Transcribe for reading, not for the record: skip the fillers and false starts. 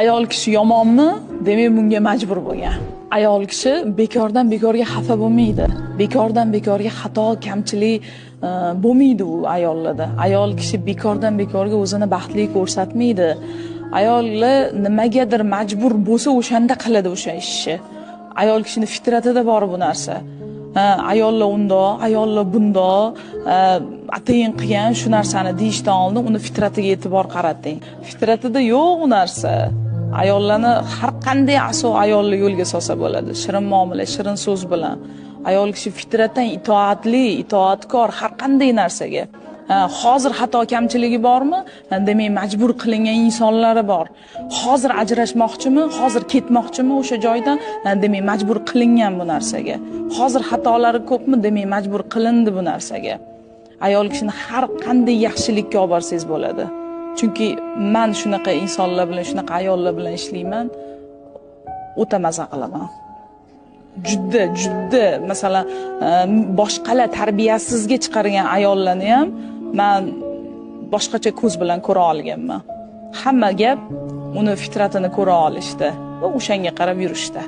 Ayol kishi yomonmi? Demak, bunga majbur bo'lgan. Ayol kishi bekordan bekorga xafa bo'lmaydi. Bekordan bekorga xato, kamchilik bo'lmaydi u ayollarda. Ayol kishi bekordan bekorga o'zini baxtli ko'rsatmaydi. Ayollar nimagadir majbur bo'lsa, o'shanda qiladi o'sha ishni. Ayol kishining fitratida bor bu narsa. Ayollar undoq, ayollar bundoq, atayin qilgan shu narsani deyishdan oldin uni fitratiga e'tibor qarating. Fitratida yo'q u narsa. Ayollarni har qanday asov ayolni yo'lga solsa bo'ladi. Shirin muomala, shirin so'z bilan. Ayol kishi fitratdan itoatli, itoatkor har qanday narsaga. Hozir xato kamchiligi bormi? Demak, majbur qilingan insonlari bor. Hozir ajrashmoqchimi? Hozir ketmoqchimi o'sha joydan? Demak, majbur qilingan bu narsaga. Hozir xatolari ko'pmi? Demak, majbur qilindi bu narsaga. Ayol kishini har qanday yaxshilikka olib borsangiz bo'ladi. Chunki men shunaqa insonlar bilan, shunaqa ayollar bilan ishlayman. O'ta maza qilaman. Juda, masalan, boshqalar tarbiyasizga chiqargan ayollarni ham men boshqacha ko'z bilan ko'ra olganman. Hamma gap uni fitratini ko'ra olishda va o'shanga qarab yurishda.